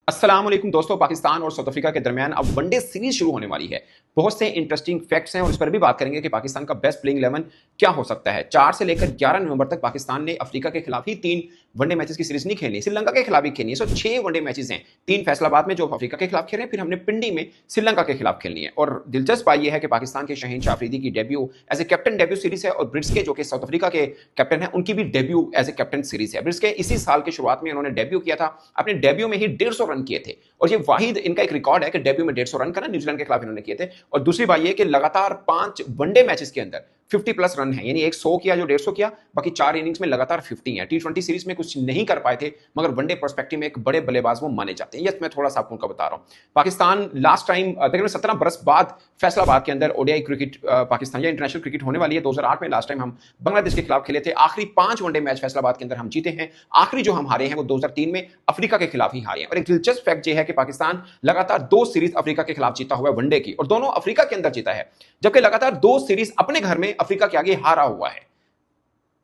अस्सलाम वालेकुम दोस्तों। पाकिस्तान और साउथ अफ्रीका के दरमियान अब वनडे सीरीज शुरू होने वाली है। बहुत से इंटरेस्टिंग फैक्ट्स हैं और इस पर भी बात करेंगे कि पाकिस्तान का बेस्ट प्लेइंग 11 क्या हो सकता है। 4 से लेकर 11 नवंबर तक पाकिस्तान ने अफ्रीका के खिलाफ ही 3 वनडे मैचेस की सीरीज नहीं खेलनी, श्रीलंका के खिलाफ ही खेलनी है। सो 6 वनडे मैचेस हैं, 3 फैसलाबाद में जो अफ्रीका के खिलाफ खेल रहे हैं, फिर हमने पिंडी में श्रीलंका के खिलाफ खेलनी है। और दिलचस्प बात यह है कि पाकिस्तान के शहीन अफरीदी की debut as a captain debut series है और ब्रिट्स के जो कि साउथ अफ्रीका के कैप्टन है उनकी भी debut as a captain series है। ब्रिट्स के इसी साल की शुरुआत में उन्होंने डेब्यू किया था, अपने डेब्यू में ही 150 रन किए थे और ये वाहिद इनका एक रिकॉर्ड है कि डेब्यू में 150 रन करना न्यूजीलैंड के खिलाफ इन्होंने किए थे। और दूसरी बात यह कि लगातार 5 वनडे मैचेस के अंदर 50 प्लस रन है, यानी एक 100 किया जो 150 किया, बाकी 4 इनिंग्स में लगातार 50 है। T20 सीरीज में कुछ नहीं कर पाए थे मगर वनडे पर्सपेक्टिव में एक बड़े बल्लेबाज वो माने जाते हैं। ये मैं थोड़ा सा आपको बता रहा हूं। पाकिस्तान लास्ट टाइम तकरीबन 17 बरस बाद फैसलाबाद के अंदर ओडीआई क्रिकेट पाकिस्तान या इंटरनेशनल क्रिकेट होने वाली है। 2008 में लास्ट टाइम हम बांग्लादेश के खिलाफ खेले थे। आखिरी 5 वनडे मैच फैसलाबाद के अंदर हम जीते हैं। आखिरी जो हम हारे हैं वो 2003 में अफ्रीका के खिलाफ ही हारे हैं। और एक दिलचस्प फैक्ट यह है कि पाकिस्तान लगातार 2 सीरीज अफ्रीका के खिलाफ जीता हुआ है वनडे की, और दोनों अफ्रीका के अंदर जीता है, जबकि लगातार 2 सीरीज अपने घर में अफ्रीका के आगे हारा हुआ है।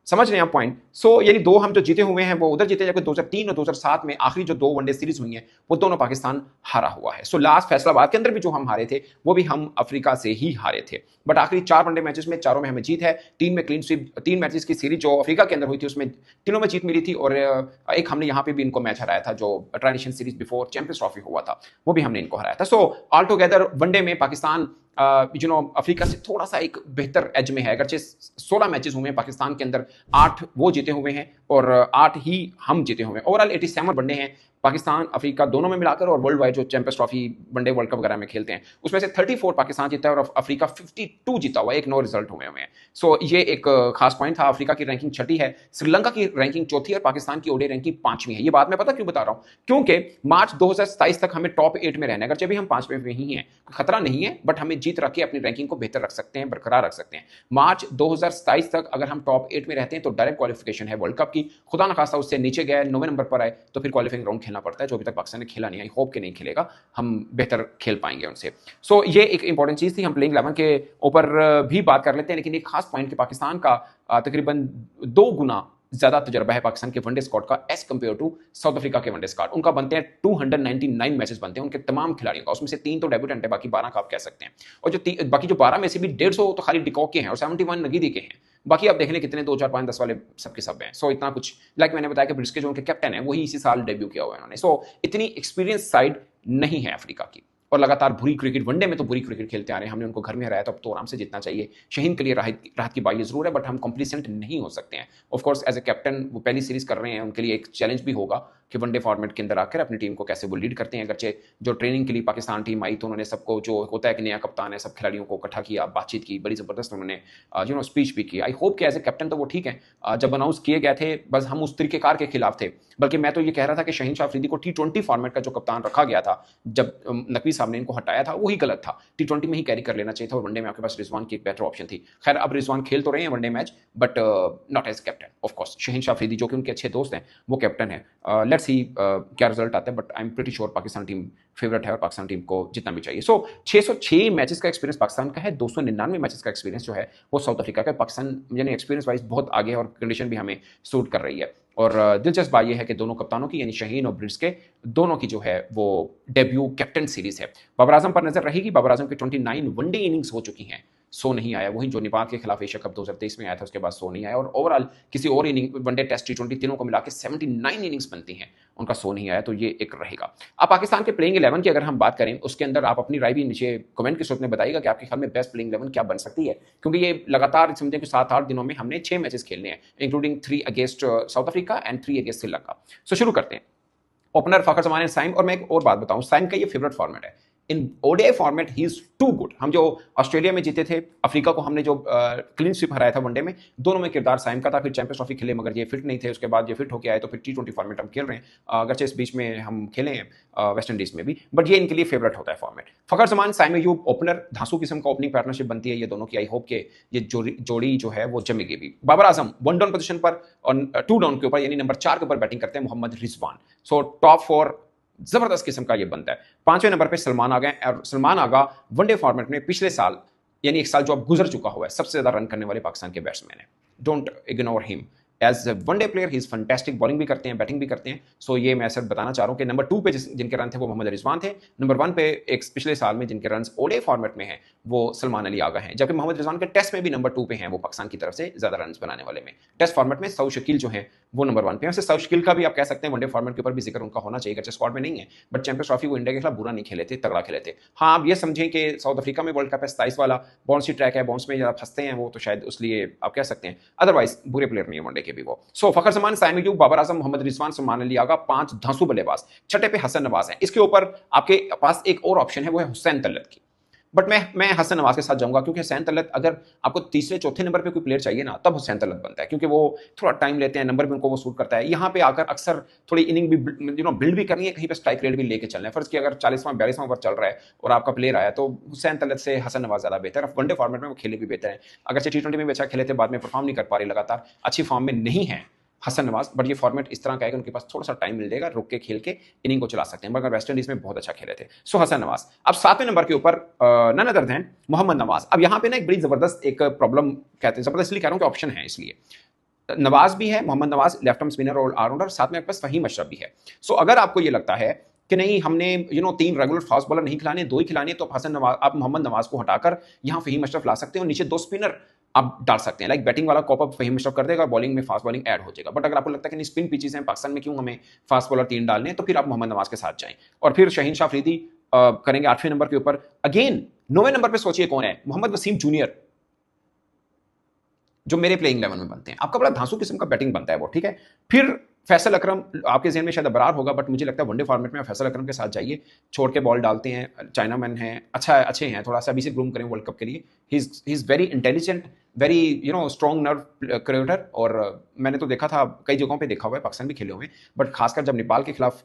समझ रहे हैं आप पॉइंट? सो यानी 2 हम जो जीते हुए हैं वो उधर जीते, जबकि 2003 और 2007 में आखिरी जो 2 वनडे सीरीज हुई हैं वो दोनों पाकिस्तान हारा हुआ है। सो लास्ट फैसलाबाद के अंदर भी जो हम हारे थे वो भी हम अफ्रीका से ही हारे थे। बट आखिरी 4 वनडे मैचेस में 4 में हमें जीत है, 3 में क्लीन स्वीप। 3 मैचेस की सीरीज जो अफ्रीका के अंदर हुई थी उसमें तीनों में जीत मिली थी और एक हमने यहां पे भी इनको मैच हराया था जो transition series before champions trophy हुआ था, वो भी हमने इनको हराया था। सो ऑल टुगेदर वनडे में पाकिस्तान अफ्रीका से थोड़ा सा एक बेहतर एज में है। अगरचे 16 मैचेस हुए हैं पाकिस्तान के अंदर, 8 वो जीते हुए हैं और 8 ही हम जीते हुए हैं। ओवरऑल 87 वनडे हैं पाकिस्तान अफ्रीका दोनों में मिलाकर, और वर्ल्ड वाइड जो champions trophy one day world cup वगैरह में खेलते हैं उसमें से 34 पाकिस्तान जीता है और अफ्रीका 52 जीता हुआ है, एक 9 रिजल्ट हुए हैं। सो ये एक खास पॉइंट था। अफ्रीका की रैंकिंग 6ठी है, श्रीलंका की रैंकिंग 4थी और पाकिस्तान की ओडीआई रैंकिंग 5वीं है। ये बात मैं पता क्यों बता रहा हूं, क्योंकि मार्च 2027 तक हमें टॉप 8 में रहना है। अगर हम 5वें में ही हैं खतरा नहीं है, बट हमें जीत रख के अपनी रैंकिंग को बेहतर रख सकते हैं, बरकरार रख सकते हैं। मार्च 2027 तक अगर हम टॉप 8 में रहते हैं तो डायरेक्ट क्वालिफिकेशन है वर्ल्ड कप की। खुदा न खास्ता उससे नीचे गया 9वें नंबर पर आए तो फिर क्वालिफाइंग राउंड खेलना पड़ता है, जो अभी तक पाकिस्तान ने खेला नहीं। आई होप कि नहीं खेलेगा, हम बेहतर खेल पाएंगे उनसे। सो ये एक इंपॉर्टेंट चीज थी। हम प्लेइंग 11 के ऊपर भी बात कर लेते हैं, लेकिन एक खास पॉइंट कि पाकिस्तान का तकरीबन 2 गुना ज्यादा तजुर्बा है पाकिस्तान के वनडे स्क्वाड का as compare to South Africa के वनडे स्क्वाड। उनका बनते हैं 299 मैचेस बनते हैं उनके तमाम खिलाड़ियों का, उसमें से 3 तो डेब्यूटेंट है, बाकी 12 का आप कह सकते हैं। और जो बाकी जो 12 में से भी 150 तो खाली डिकॉक के हैं और 71 नगीदी के हैं। बाकी आप देख लें कितने 2 4 5 10 वाले सबके सब हैं। सो इतना कुछ लाइक मैंने बताया कि ब्रिट्स के जो उनके कैप्टन है वही इसी साल डेब्यू किया हुआ है उन्होंने। सो इतनी एक्सपीरियंस साइड नहीं है अफ्रीका की, और लगातार बुरी क्रिकेट वनडे में तो बुरी क्रिकेट खेलते आ रहे हैं। हमने उनको घर में हराया तो अब तो आराम से जीतना चाहिए। शहीन के लिए राहत की बात जरूर है, बट हम कंप्लीसेंट नहीं हो सकते हैं। Of course as a captain वो पहली सीरीज कर रहे हैं, उनके लिए एक चैलेंज भी होगा कि वनडे फॉर्मेट के अंदर आकर अपनी टीम को कैसे वो लीड करते हैं। अगरचे जो ट्रेनिंग के लिए पाकिस्तान टीम आई तो उन्होंने सबको, जो होता है कि नया कप्तान है, सब खिलाड़ियों को इकट्ठा किया, बातचीत की, बड़ी जबरदस्त उन्होंने स्पीच भी की। आई होप कि एज ए कैप्टन तो वो ठीक है। जब अनाउंस किए गए थे बस हम उस तरीकेकार के खिलाफ थे, बल्कि मैं तो ये कह रहा था कि शहीन अफरीदी को T20 फॉर्मेट का जो कप्तान रखा गया था जब नकवी साहब ने इनको हटाया था वही गलत था। T20 में ही कैरी कर लेना चाहिए था और वनडे में आपके पास रिजवान की एक बेहतर ऑप्शन थी। खैर अब रिजवान खेल तो रहे हैं one day match, but not as captain. Of course Shaheen Afridi जो कि उनके अच्छे दोस्त हैं वो कैप्टन है। लेट्स सी क्या रिजल्ट आता है, but I am pretty sure Pakistan team favourite है और पाकिस्तान टीम को जितना भी चाहिए। सो 606 मैचेस का एक्सपीरियंस पाकिस्तान का है, 299 मैचेस का एक्सपीरियंस जो है वो साउथ अफ्रीका का। पाकिस्तान यानी एक्सपीरियंस वाइज बहुत आगे है और कंडीशन भी हमें सूट कर रही है। और दिलचस्प बात यह है कि दोनों कप्तानों की यानी शहीन और ब्रिट्स के दोनों की जो है वो डेब्यू कैप्टन सीरीज है। बाबर आजम पर नजर रहेगी। बाबर आजम की 29 वनडे इनिंग्स हो चुकी हैं, 100 नहीं आया। वही जो नेपाल के खिलाफ एशिया कप 2023 में आया था उसके बाद 100 नहीं आया, और ओवरऑल किसी और इनिंग वनडे टेस्ट T20 तीनों को मिला के 79 इनिंग्स बनती हैं, उनका 100 नहीं आया। तो ये एक रहेगा। अब पाकिस्तान के प्लेइंग 11 की अगर हम बात करें उसके अंदर आप अपनी राय भी नीचे कमेंट के सूरत में बताइएगा कि आपके ख्याल में बेस्ट प्लेइंग 11 क्या बन सकती है, क्योंकि ये लगातार समझें कि 7-8 दिनों में हमने 6 मैचेस खेलने हैं, including 3 against South Africa and 3 against Sri Lanka. So शुरू करते हैं। ओपनर फखर जमान एंड साइम, और मैं एक और बात बताऊं, साइम का ये फेवरेट फॉर्मेट है। In ODI format he is too good. हम जो ऑस्ट्रेलिया में जीते थे, अफ्रीका को हमने जो क्लीन स्वीप हराया था वनडे में, दोनों में किरदार साइम का था। फिर चैंपियंस ट्रॉफी खेले मगर ये फिट नहीं थे, उसके बाद ये फिट होकर आए तो फिर T20 फॉर्मेट हम खेल रहे हैं। अगरचे इस बीच में हम खेले हैं वेस्ट इंडीज में भी, बट ये इनके लिए फेवरेट होता है फॉर्मेट। फखर जमान साइम अयूब ओपनर, धांसू किस्म का ओपनिंग पार्टनरशिप बनती है ये दोनों की। आई होप के ये जोड़ी जो है वो जमेगी भी। बाबर आजम 1 डाउन पोजीशन पर और 2 डाउन के ऊपर यानी नंबर 4 के ऊपर बैटिंग करते हैं मोहम्मद रिजवान। सो टॉप 4 जबरदस्त किस्म का ये बनता है। 5वें नंबर पे सलमान आ गए, और सलमान आगा वनडे फॉर्मेट में पिछले साल यानी एक साल जो अब गुजर चुका हुआ है सबसे ज्यादा रन करने वाले पाकिस्तान के बैट्समैन है। Don't ignore him. As one day player he is fantastic, bowling भी करते हैं, बैटिंग भी करते हैं। सो ये मैं सिर्फ बताना चाह रहा हूँ कि नंबर 2 पे जिनके रन थे वो मोहम्मद रिजवान थे, नंबर 1 पे एक पिछले साल में जिनके रन ओडे फॉर्मेट में हैं वो सलमान अली आगा हैं, जबकि मोहम्मद रिजवान के टेस्ट में भी नंबर 2 पे हैं, वो पाकिस्तान की तरफ से ज्यादा रन बनाने वाले में। टेस्ट फॉर्मेट में सऊद शकील जो है वो नंबर 1 पे है। वैसे सऊद शकील का भी आप कह सकते हैं वनडे फॉर्मेट के ऊपर भी जिक्र उनका होना चाहिए, अच्छा स्क्वाड में नहीं है, बट चैंपियंस ट्रॉफी वो इंडिया के खिलाफ बुरा नहीं खेले थे, तगड़ा खेले थे। हाँ, आप ये समझें कि साउथ अफ्रीका में वर्ल्ड कप है, 27 वाला बाउंसी ट्रैक है, बाउंस में जरा फंसते हैं वो, तो शायद उसलिए आप कह सकते हैं, अदरवाइज बुरे प्लेयर नहीं है वनडे के भी वो। सो फखर जमान, साइम अयूब, बाबर आजम, मोहम्मद रिजवान, सलमान अली आगा 5 धांसू बल्लेबाज। छठे पे हसन नवाज है। इसके ऊपर आपके पास एक और ऑप्शन है, वो है हुसैन तलत की, बट मैं हसन नवाज के साथ जाऊंगा, क्योंकि हुसैन तलत अगर आपको तीसरे चौथे नंबर पे कोई प्लेयर चाहिए ना, तब हुसैन तलत बनता है, क्योंकि वो थोड़ा टाइम लेते हैं, नंबर भी उनको वो सूट करता है। यहाँ पे आकर अक्सर थोड़ी इनिंग भी बिल्ड भी करनी है, कहीं पे स्ट्राइक रेट भी लेके चलना है। फर्ज की अगर 40वां 42वां ओवर चल रहा है और आपका प्लेयर आया, तो हुसैन तलत से हसन नवाज ज्यादा बेहतर है। वनडे फॉर्मेट में वो खेले भी बेहतर है, अगर T20 में भी अच्छा खेले थे, बाद में परफॉर्म नहीं कर पा रहे, लगातार अच्छी फॉर्म में नहीं है हसन नवाज, बट ये फॉर्मेट इस तरह का है कि उनके पास थोड़ा सा टाइम मिल जाएगा, रुक के खेल के इनिंग को चला सकते हैं, मगर वेस्ट इंडीज में बहुत अच्छा खेले थे। सो हसन नवाज। अब 7वें नंबर के ऊपर none other than Mohammad Nawaz. अब यहाँ पे ना एक बड़ी जबरदस्त एक प्रॉब्लम, कहते हैं जबरदस्त इसलिए कह रहा हूँ कि ऑप्शन है इसलिए, नवाज भी है, Mohammad Nawaz left arm spinner और ऑलराउंडर, साथ में आपके पास फहीम अशरफ भी है। सो अगर आपको ये लगता है कि नहीं हमने 3 रेगुलर फास्ट बॉलर नहीं खिलाने, 2 ही खिलाने, तो हसन नवाज, आप मोहम्मद नवाज को हटाकर यहाँ फहीम अशरफ ला सकते हैं और नीचे 2 स्पिनर आप डाल सकते हैं। लाइक बैटिंग वाला कॉप अप फहीम अशरफ कर देगा, बॉलिंग में फास्ट बॉलिंग ऐड हो जाएगा। बट अगर आपको लगता है कि नहीं स्पिन पिचेस हैं पाकिस्तान में, क्यों हमें फास्ट बॉलर 3 डालने हैं, तो फिर आप मोहम्मद नवाज के साथ जाएं। और फिर शहीन शाह अफरीदी करेंगे 8वें नंबर के ऊपर। अगेन 9वें नंबर पे सोचिए कौन है, मोहम्मद वसीम जूनियर, जो मेरे प्लेइंग 11 में बनते हैं। आपका बड़ा धांसू किस्म का बैटिंग बनता है वो, ठीक है। फिर फैसल अकरम आपके जहन में शायद अबरार होगा, बट मुझे लगता है वनडे फॉर्मेट में फैसल अकरम के साथ जाइए, छोड़ के बॉल डालते हैं, चाइना मैन है, अच्छे हैं, थोड़ा सा अभी से ग्रूम करें वर्ल्ड कप के लिए। He is very intelligent, very strong nerve creator. और मैंने तो देखा था, कई जगहों पे देखा हुआ है, पाकिस्तान भी खेले हुए हैं, बट खासकर जब नेपाल के खिलाफ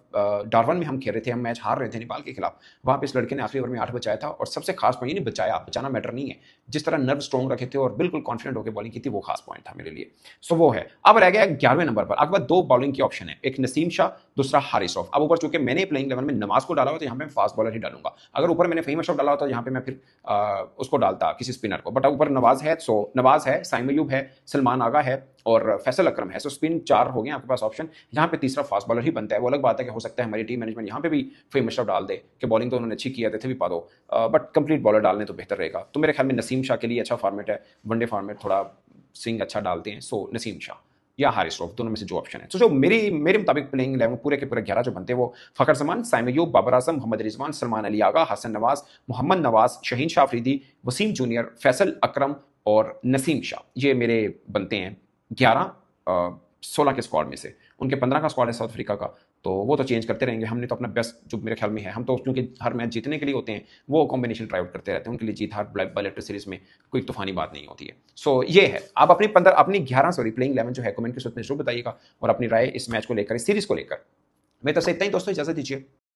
डारवन में हम खेल रहे थे, हम मैच हार रहे थे नेपाल के खिलाफ, वहाँ पे इस लड़के ने आखिरी ओवर में 8 बचाया था। और सबसे खास पॉइंट, नहीं बचाया, बचाना मैटर नहीं है, जिस तरह नर्व स्ट्रॉन्ग रखे थे और बिल्कुल कॉन्फिडेंट होकर बॉलिंग की थी, वो खास पॉइंट था मेरे लिए। सो वो है। अब रह गया 11वें नंबर पर, आपके पास 2 बॉलिंग के ऑप्शन है, एक नसीम शाह, दूसरा हारिस रऊफ। अब ऊपर चूंकि मैंने प्लेइंग 11 में नमाज को डाला हुआ, तो यहाँ पे फास्ट बॉलर ही डालूंगा। अगर ऊपर मैंने फहीम अशरफ डाला होता, तो यहाँ पे मैं फिर उसको डालता, किसी स्पिनर को, बट ऊपर नवाज है, सो नवाज है, साइम अयूब है, सलमान आगा है और फैसल अकरम है। सो स्पिन 4 हो गए आपके पास ऑप्शन। यहाँ पे तीसरा फास्ट बॉलर ही बनता है। वो अलग बात है कि हो सकता है हमारी टीम मैनेजमेंट यहाँ पे भी फहीम अशरफ डाल दे कि बॉलिंग तो उन्होंने अच्छी की है, थे भी पा दो, बट कंप्लीट बॉलर डालने तो बेहतर रहेगा। तो मेरे ख्याल में नसीम शाह के लिए अच्छा फॉर्मेट है, वनडे फॉर्मेट थोड़ा स्विंग अच्छा डालते हैं, सो नसीम शाह या हारिस रऊफ, दोनों में से जो ऑप्शन है। तो जो मेरे मुताबिक प्लेइंग 11 पूरे के पूरे 11 जो बनते हैं, वो फखर जमान, साइम अयूब, बाबर आजम, मोहम्मद रिजवान, सलमान अली आगा, हसन नवाज, मोहम्मद नवाज, शहीन शाह अफरीदी, वसीम जूनियर, फैसल अकरम और नसीम शाह, ये मेरे बनते हैं 11 16 के स्क्वाड में से। उनके 15 का स्क्वाड है साउथ अफ्रीका का, तो वो तो चेंज करते रहेंगे। हमने तो अपना बेस्ट जो मेरे ख्याल में है, हम तो क्योंकि हर मैच जीतने के लिए होते हैं, वो कॉम्बिनेशन ट्राई आउट करते रहते हैं। उनके लिए जीत हार बायलैटरल सीरीज में कोई तूफानी बात नहीं होती है। सो ये है। आप अपनी 11 प्लेइंग 11 जो है कमेंट के सूत्र में जरूर बताइएगा, और अपनी राय इस मैच को लेकर, इस सीरीज को लेकर। मैं तो इतना ही दोस्तों, इजाजत दीजिए।